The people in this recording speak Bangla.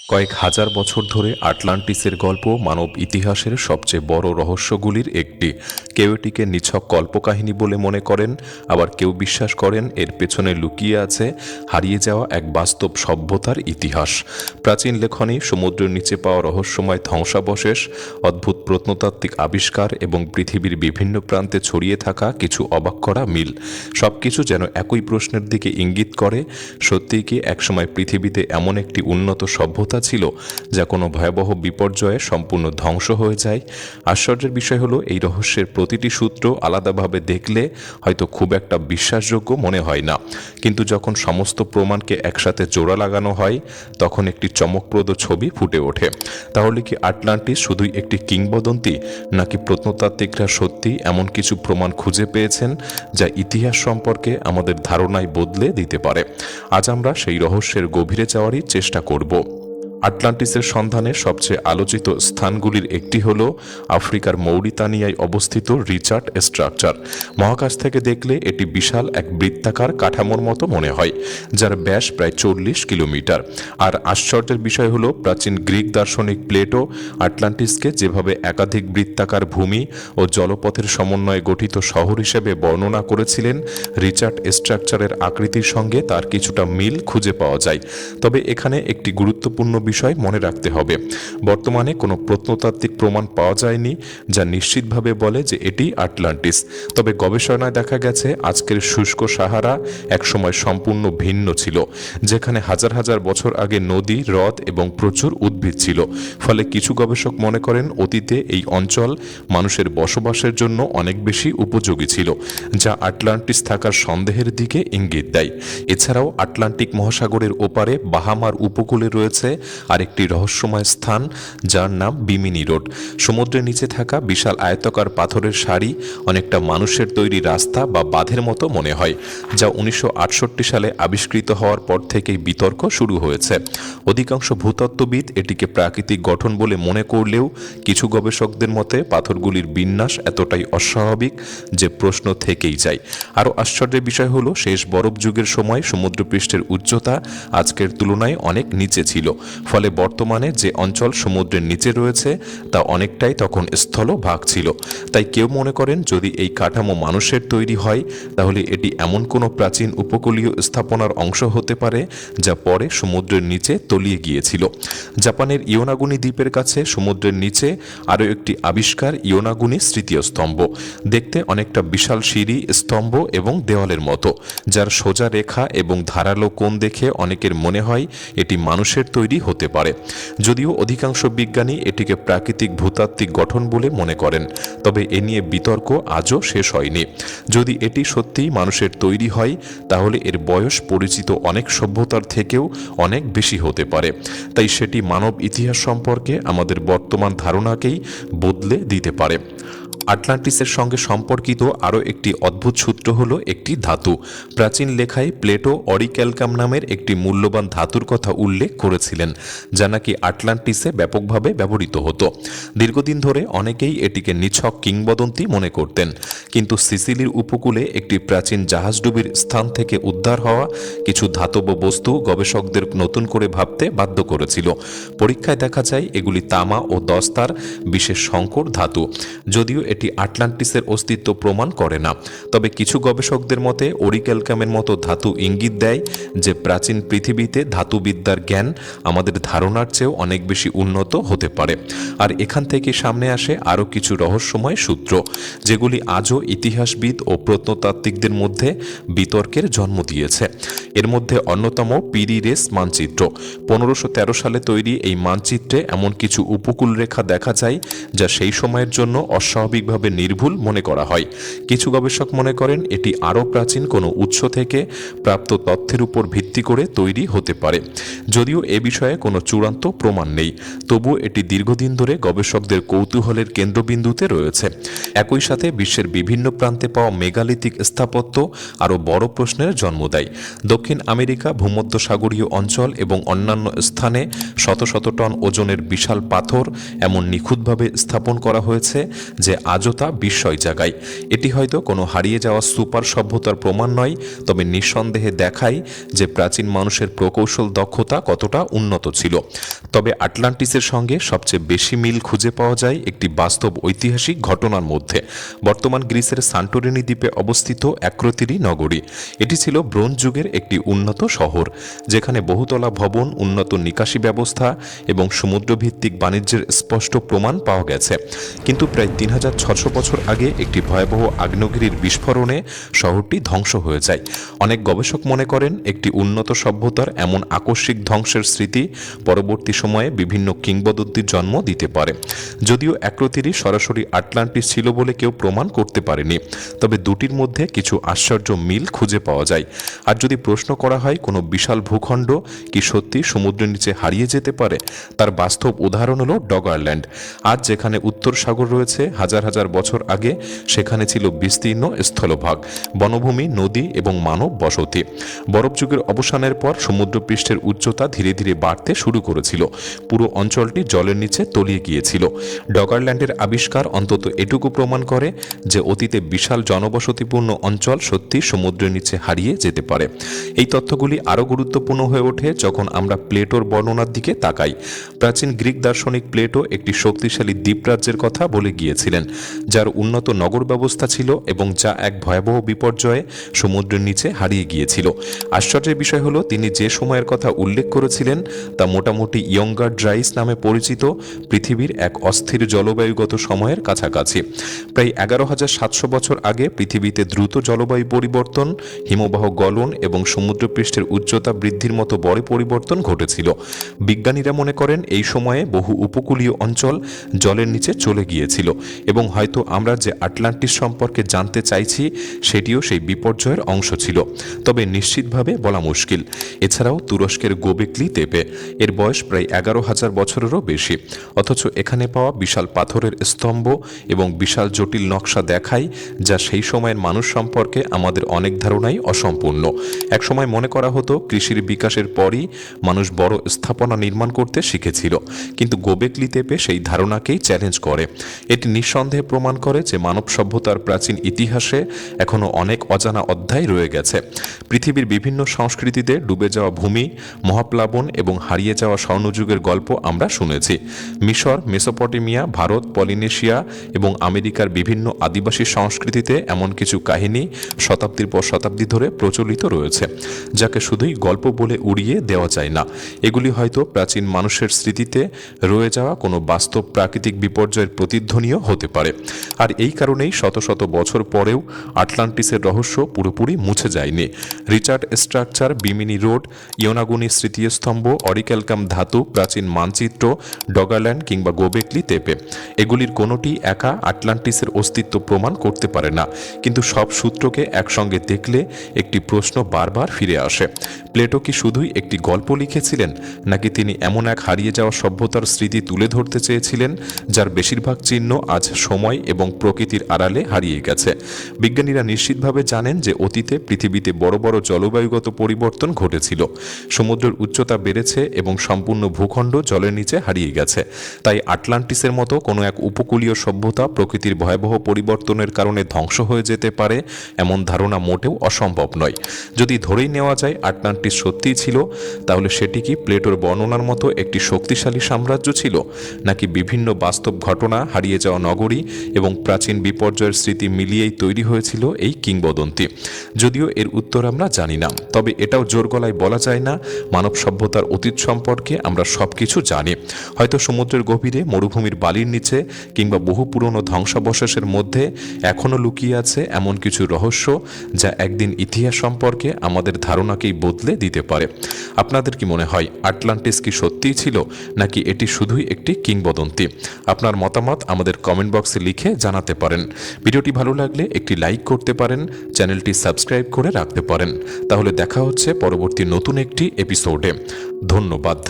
কয়েক হাজার বছর ধরে আটলান্টিসের গল্প মানব ইতিহাসের সবচেয়ে বড় রহস্যগুলির একটি। কেউ এটিকে নিছক কল্পকাহিনী বলে মনে করেন, আবার কেউ বিশ্বাস করেন এর পেছনে লুকিয়ে আছে হারিয়ে যাওয়া এক বাস্তব সভ্যতার ইতিহাস। প্রাচীন লেখনী, সমুদ্রের নিচে পাওয়া রহস্যময় ধ্বংসাবশেষ, অদ্ভুত প্রত্নতাত্ত্বিক আবিষ্কার এবং পৃথিবীর বিভিন্ন প্রান্তে ছড়িয়ে থাকা কিছু অবাক করা মিল, সবকিছু যেন একই প্রশ্নের দিকে ইঙ্গিত করে, সত্যিই কি একসময় পৃথিবীতে এমন একটি উন্নত সভ্যতা ছিল যা কোনো ভয়াবহ বিপর্যয়ে সম্পূর্ণ ধ্বংস হয়ে যায়? আশ্চর্যের বিষয় হলো, এই রহস্যের প্রতিটি সূত্র আলাদাভাবে দেখলে হয়তো খুব একটা বিশ্বাসযোগ্য মনে হয় না, কিন্তু যখন সমস্ত প্রমাণকে একসাথে জোড়া লাগানো হয় তখন একটি চমকপ্রদ ছবি ফুটে ওঠে। তাহলে কি আটলান্টিস শুধুই একটি কিংবদন্তি, নাকি প্রত্নতাত্ত্বিকরা সত্যি এমন কিছু প্রমাণ খুঁজে পেয়েছেন যা ইতিহাস সম্পর্কে আমাদের ধারণায় বদলে দিতে পারে? আজ আমরা সেই রহস্যের গভীরে যাওয়ারই চেষ্টা করব। আটলান্টিসের সন্ধানে সবচেয়ে আলোচিত স্থানগুলির একটি হল আফ্রিকার মৌরিতানিয়ায় অবস্থিত রিচার্ড স্ট্রাকচার। মহাকাশ থেকে দেখলে এটি বিশাল এক বৃত্তাকার কাঠামোর মতো মনে হয়, যার ব্যাস প্রায় 40 কিলোমিটার। আর আশ্চর্যের বিষয় হল, প্রাচীন গ্রিক দার্শনিক প্লেটো আটলান্টিসকে যেভাবে একাধিক বৃত্তাকার ভূমি ও জলপথের সমন্বয়ে গঠিত শহর হিসেবে বর্ণনা করেছিলেন, রিচার্ড স্ট্রাকচারের আকৃতির সঙ্গে তার কিছুটা মিল খুঁজে পাওয়া যায়। তবে এখানে একটি গুরুত্বপূর্ণ বিষয় মনে রাখতে হবে, বর্তমানে কোনো প্রত্নতাত্ত্বিক প্রমাণ পাওয়া যায়নি যা নিশ্চিতভাবে বলে যে এটি আটলান্টিস। তবে গবেষণায় দেখা গেছে আজকের শুষ্ক সাহারা একসময় সম্পূর্ণ ভিন্ন ছিল, যেখানে হাজার হাজার বছর আগে নদী, হ্রদ এবং প্রচুর উদ্ভিদ ছিল। ফলে কিছু গবেষক মনে করেন অতীতে এই অঞ্চল মানুষের বসবাসের জন্য অনেক বেশি উপযোগী ছিল, যা আটলান্টিস থাকার সন্দেহের দিকে ইঙ্গিত দেয়। এছাড়াও আটলান্টিক মহাসাগরের ওপারে বাহামার উপকূলে রয়েছে আরেকটি রহস্যময় স্থান, যার নাম বিমিনি রোড। সমুদ্রের নিচে থাকা বিশাল আয়তাকার পাথরের সারি অনেকটা মানুষের তৈরি রাস্তা বা বাঁধের মতো মনে হয়, যা 1968 সালে আবিষ্কৃত হওয়ার পর থেকেই বিতর্ক শুরু হয়েছে। অধিকাংশ ভূতত্ত্ববিদ এটিকে প্রাকৃতিক গঠন বলে মনে করলেও কিছু গবেষকদের মতে পাথরগুলির বিন্যাস এতটাই অস্বাভাবিক যে প্রশ্ন থেকেই যায়। আরও আশ্চর্যের বিষয় হলো, শেষ বরফ যুগের সময় সমুদ্রপৃষ্ঠের উচ্চতা আজকের তুলনায় অনেক নিচে ছিল, ফলে বর্তমানে যে অঞ্চল সমুদ্রের নিচে রয়েছে তা অনেকটাই তখন স্থলভাগ ছিল। তাই কেউ মনে করেন যদি এই কাঠামো মানুষের তৈরি হয়, তাহলে এটি এমন কোনো প্রাচীন উপকূলীয় স্থাপনার অংশ হতে পারে যা পরে সমুদ্রের নিচে তলিয়ে গিয়েছিল। জাপানের ইয়োনাগুনি দ্বীপের কাছে সমুদ্রের নিচে আরও একটি আবিষ্কার, ইয়োনাগুনি স্মৃতিস্তম্ভ। দেখতে অনেকটা বিশাল সিঁড়ি, স্তম্ভ এবং দেওয়ালের মতো, যার সোজা রেখা এবং ধারালো কোণ দেখে অনেকের মনে হয় এটি মানুষের তৈরি হতে পারে। যদিও অধিকাংশ বিজ্ঞানী এটিকে প্রাকৃতিক ভূতাত্ত্বিক গঠন বলে মনে করেন, তবে এ নিয়ে বিতর্ক আজও শেষ হয়নি। যদি এটি সত্যিই মানুষের তৈরি হয়, তাহলে এর বয়স পরিচিত অনেক সভ্যতার থেকেও অনেক বেশি হতে পারে। তাই সেটি মানব ইতিহাস সম্পর্কে আমাদের বর্তমান ধারণাকেই বদলে দিতে পারে। আটলান্টিসের সঙ্গে সম্পর্কিত আরও একটি অদ্ভুত সূত্র হল একটি ধাতু। প্রাচীন লেখায় প্লেটো অরিক্যালকাম নামের একটি মূল্যবান ধাতুর কথা উল্লেখ করেছিলেন, যা নাকি আটলান্টিসে ব্যাপকভাবে ব্যবহৃত হতো। দীর্ঘদিন ধরে অনেকেই এটিকে নিছক কিংবদন্তি মনে করতেন, কিন্তু সিসিলির উপকূলে একটি প্রাচীন জাহাজডুবির স্থান থেকে উদ্ধার হওয়া কিছু ধাতব বস্তু গবেষকদের নতুন করে ভাবতে বাধ্য করেছিল। পরীক্ষায় দেখা যায় এগুলি তামা ও দস্তার বিশেষ সংকর ধাতু। যদিও এটি আটলান্টিসের অস্তিত্ব প্রমাণ করে না, তবে কিছু গবেষকদের মতে অরিক্যালকামের মতো ধাতু ইঙ্গিত দেয় যে প্রাচীন পৃথিবীতে ধাতুবিদ্যার জ্ঞান আমাদের ধারণার চেয়েও অনেক বেশি উন্নত হতে পারে। আর এখান থেকে সামনে আসে আরও কিছু রহস্যময় সূত্র, যেগুলি আজও ইতিহাসবিদ ও প্রত্নতাত্ত্বিকদের মধ্যে বিতর্কের জন্ম দিয়েছে। এর মধ্যে অন্যতম পিরি রেস মানচিত্র। 1513 সালে তৈরি এই মানচিত্রে এমন কিছু উপকূল রেখা দেখা যায় যা সেই সময়ের জন্য অস্বাভাবিকভাবে নির্ভুল মনে করা হয়। কিছু গবেষক মনে করেন এটি আরও প্রাচীন কোনো উৎস থেকে প্রাপ্ত তথ্যের উপর ভিত্তি করে তৈরি হতে পারে। যদিও এ বিষয়ে কোনো চূড়ান্ত প্রমাণ নেই, তবু এটি দীর্ঘদিন ধরে গবেষকদের কৌতূহলের কেন্দ্রবিন্দুতে রয়েছে। একই সাথে বিশ্বের বিভিন্ন প্রান্তে পাওয়া মেগালিথিক স্থাপত্য আরও বড় প্রশ্নের জন্ম দেয়। দক্ষিণ আমেরিকা, ভূমধ্যসাগরীয় অঞ্চল এবং অন্যান্য স্থানে শত শত টন ওজনের বিশাল পাথর এমন নিখুঁতভাবে স্থাপন করা হয়েছে যে আজও তা বিস্ময় জাগায়। এটি হয়তো কোনো হারিয়ে যাওয়া সুপার সভ্যতার প্রমাণ নয়, তবে নিঃসন্দেহে দেখায় যে প্রাচীন মানুষের প্রকৌশল দক্ষতা কতটা উন্নত ছিল। তবে আটলান্টিসের সঙ্গে সবচেয়ে বেশি মিল খুঁজে পাওয়া যায় একটি বাস্তব ঐতিহাসিক ঘটনার মধ্যে। বর্তমান গ্রিসের সান্টোরিনি দ্বীপে অবস্থিত অ্যাক্রোতিরি নগরী। এটি ছিল ব্রোঞ্জ যুগের একটি উন্নত শহর, যেখানে বহুতলা ভবন, উন্নত নিকাশি ব্যবস্থা এবং সমুদ্রভিত্তিক বাণিজ্যের স্পষ্ট প্রমাণ পাওয়া গেছে। কিন্তু প্রায় 3600 বছর আগে একটি ভয়াবহ আগ্নেয়গিরির বিস্ফোরণে শহরটি ধ্বংস হয়ে যায়। অনেক গবেষক মনে করেন একটি উন্নত সভ্যতার এমন আকস্মিক ধ্বংসের স্মৃতি পরবর্তী সময়ে বিভিন্ন কিংবদন্তির জন্ম দিতে পারে। যদিও অ্যাক্রোতিরি সরাসরি আটলান্টিস ছিল বলে কেউ প্রমাণ করতে পারেনি, তবে দুটির মধ্যে কিছু আশ্চর্য মিল খুঁজে পাওয়া যায়। আর যদি প্রশ্ন করা হয় কোনো বিশাল ভূখণ্ড কি সত্যি সমুদ্রের নিচে হারিয়ে যেতে পারে, তার বাস্তব উদাহরণ হলো ডগারল্যান্ড। আজ যেখানে উত্তর সাগর রয়েছে, হাজার হাজার বছর আগে সেখানে ছিল বিস্তীর্ণ স্থলভাগ, বনভূমি, নদী এবং মানব বসতি। বরফ যুগের অবসানের পর সমুদ্রপৃষ্ঠের উচ্চতা ধীরে ধীরে বাড়তে শুরু করেছিল। পুরো অঞ্চলটি জলের নিচে তলিয়ে গিয়েছিল। ডগারল্যান্ডের আবিষ্কার অন্তত এটুকু প্রমাণ করে যে অতীতে বিশাল জনবসতিপূর্ণ অঞ্চল সত্যি সমুদ্রের নিচে হারিয়ে যেতে পারে। এই তথ্যগুলি আরও গুরুত্বপূর্ণ হয়ে ওঠে যখন আমরা প্লেটোর বর্ণনার দিকে তাকাই। প্রাচীন গ্রিক দার্শনিক প্লেটো একটি শক্তিশালী দ্বীপরাজ্যের কথা বলে গিয়েছিলেন, যার উন্নত নগর ব্যবস্থা ছিল এবং যা এক ভয়াবহ বিপর্যয়ে সমুদ্রের নিচে হারিয়ে গিয়েছিল। আশ্চর্যের বিষয় হলো তিনি যে সময়ের কথা উল্লেখ করেছিলেন তা মোটামুটি ইয়ঙ্গার ড্রাইস নামে পরিচিত পৃথিবীর এক অস্থির জলবায়ুগত সময়ের কাছাকাছি। প্রায় 11,700 বছর আগে পৃথিবীতে দ্রুত জলবায়ু পরিবর্তন, হিমবাহ গলন এবং সমুদ্রপৃষ্ঠের উচ্চতা বৃদ্ধির মতো বড় পরিবর্তন ঘটেছিল। বিজ্ঞানীরা মনে করেন এই সময়ে বহু উপকূলীয় অঞ্চল জলের নিচে চলে গিয়েছিল এবং হয়তো আমরা যে আটলান্টিস সম্পর্কে জানতে চাইছি সেটিও সেই বিপর্যয়ের অংশ ছিল, তবে নিশ্চিতভাবে বলা মুশকিল। এছাড়াও তুরস্কের গোবেকলি তেপে, এর বয়স প্রায় 11,000 বছরেরও বেশি, অথচ এখানে পাওয়া বিশাল পাথরের স্তম্ভ এবং বিশাল জটিল নকশা দেখায় যা সেই সময়ের মানুষ সম্পর্কে আমাদের অনেক ধারণাই অসম্পূর্ণ। একসময় মনে করা হতো কৃষির বিকাশের পরই মানুষ বড় স্থাপনা নির্মাণ করতে শিখেছিল, কিন্তু গোবেকলি তেপে সেই ধারণাকেই চ্যালেঞ্জ করে। এটি নিঃসন্দেহে প্রমাণ করে যে মানব সভ্যতার প্রাচীন ইতিহাসে এখনও অনেক অজানা অধ্যায় রয়ে গেছে। পৃথিবীর বিভিন্ন সংস্কৃতিতে ডুবে যাওয়া ভূমি, মহাপ্লাবন এবং হারিয়ে যাওয়া স্বর্ণযুগের গল্প আমরা শুনেছি। মিশর, মেসোপটেমিয়া, ভারত, পলিনেশিয়া এবং আমেরিকার বিভিন্ন আদিবাসী সংস্কৃতিতে এমন কিছু কাহিনী শতাব্দীর পর শতাব্দী ধরে প্রচলিত রয়েছে, যাকে শুধুই গল্প বলে উড়িয়ে দেওয়া যায় না। এগুলি হয়তো প্রাচীন মানুষের স্মৃতিতে রয়ে যাওয়া কোনো বাস্তব প্রাকৃতিক বিপর্যয়ের প্রতিধ্বনিও হতে পারে। আর এই কারণেই শত শত বছর পরেও আটলান্টিসের রহস্য পুরোপুরি মুছে যায়নি। Richard structure, Bimini road, Yonaguni স্মৃতিস্তম্ভ, অরিক্যালকাম ধাতু, প্রাচীন মানচিত্র, ডগারল্যান্ড কিংবা গোবেকলি তেপে, এগুলির কোনোটি একা আটলান্টিসের অস্তিত্ব প্রমাণ করতে পারে না। কিন্তু সব সূত্রকে একসঙ্গে দেখলে একটি প্রশ্ন বারবার ফিরে আসে: প্লেটো কি শুধুই একটি গল্প লিখেছিলেন, নাকি তিনি এমন এক হারিয়ে যাওয়া সভ্যতার স্মৃতি তুলে ধরতে চেয়েছিলেন যার বেশিরভাগ চিহ্ন আজ সময় এবং প্রকৃতির আড়ালে হারিয়ে গেছে? বিজ্ঞানীরা নিশ্চিতভাবে জানেন যে অতীতে পৃথিবীতে বড় বড় জলবায়ুগত পরিবর্তন ঘটেছিল। সমুদ্রের উচ্চতা বেড়েছে এবং সম্পূর্ণ ভূখণ্ড জলের নিচে হারিয়ে গেছে। তাই আটলান্টিসের মতো কোনো এক উপকূলীয় সভ্যতা প্রকৃতির ভয়াবহ পরিবর্তনের কারণে ধ্বংস হয়ে যেতে পারে এমন ধারণা মোটেও অসম্ভব নয়। যদি ধরেই নেওয়া যায় আটলান্টিস সত্যিই ছিল, তাহলে সেটি কি প্লেটোর বর্ণনার মতো একটি শক্তিশালী সাম্রাজ্য ছিল, নাকি বিভিন্ন বাস্তব ঘটনা, হারিয়ে যাওয়া নগরী এবং প্রাচীন বিপর্যয়ের স্মৃতি মিলিয়েই তৈরি হয়েছিল এই কিংবদন্তি? যদিও এর উত্তর আমরা জানি না, তবে এটাও জোর গলায় বলা যায় না মানব সভ্যতার অতীত সম্পর্কে আমরা সবকিছু জানি। হয়তো সমুদ্রের গভীরে, মরুভূমির বালির নিচে কিংবা বহু পুরনো ধ্বংসাবশেষের মধ্যে এখনও লুকিয়ে আছে এমন কিছু রহস্য যা একদিন ইতিহাস সম্পর্কে আমাদের ধারণাকেই বদলে দিতে পারে। আপনাদের কি মনে হয় আটলান্টিস কি সত্যিই ছিল, নাকি এটি শুধুই একটি কিংবদন্তি? আপনার মতামত আমাদের কমেন্ট বক্সে লিখে জানাতে পারেন। ভিডিওটি ভালো লাগলে একটি লাইক করতে পারেন, চ্যানেলটি সাবস্ক্রাইব করে রাখতে পারেন। তাহলে দেখা হচ্ছে পরবর্তী নতুন একটি এপিসোডে। ধন্যবাদ।